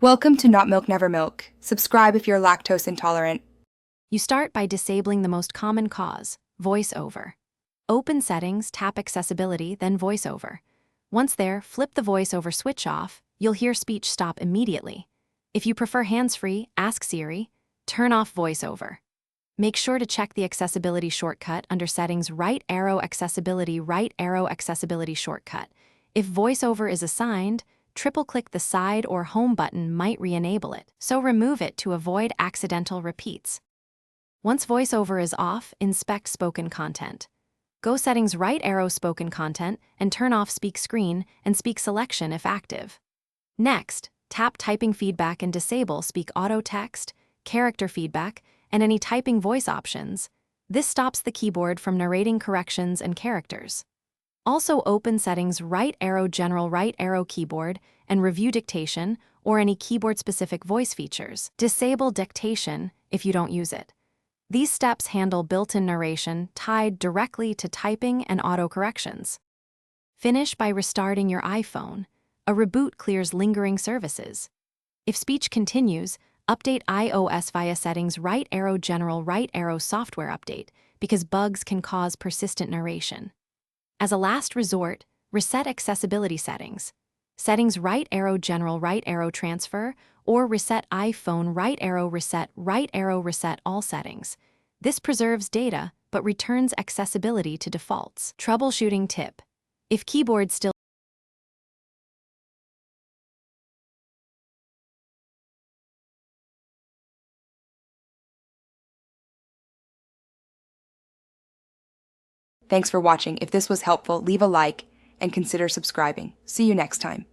Welcome to Not Milk Never Milk. Subscribe if you're lactose intolerant. You start by disabling the most common cause, VoiceOver. Open Settings, tap Accessibility, then VoiceOver. Once there, flip the VoiceOver switch off. You'll hear speech stop immediately. If you prefer hands-free, ask Siri, turn off VoiceOver. Make sure to check the accessibility shortcut under Settings, right arrow accessibility shortcut. If VoiceOver is assigned, triple-click the side or home button might re-enable it, so remove it to avoid accidental repeats. Once VoiceOver is off, inspect spoken content. Go Settings, right arrow spoken content, and turn off Speak Screen and Speak Selection if active. Next, tap Typing Feedback and disable Speak Auto Text, Character Feedback, and any typing voice options. This stops the keyboard from narrating corrections and characters. Also open Settings, right arrow general right arrow keyboard, and review dictation or any keyboard-specific voice features. Disable dictation if you don't use it. These steps handle built-in narration tied directly to typing and autocorrections. Finish by restarting your iPhone. A reboot clears lingering services. If speech continues, update iOS via Settings, right arrow general right arrow software update because bugs can cause persistent narration. As a last resort, reset accessibility settings. Settings, right arrow general right arrow transfer, or reset iPhone right arrow reset all settings. This preserves data but returns accessibility to defaults. Troubleshooting tip. If keyboard still Thanks for watching. If this was helpful, leave a like and consider subscribing. See you next time.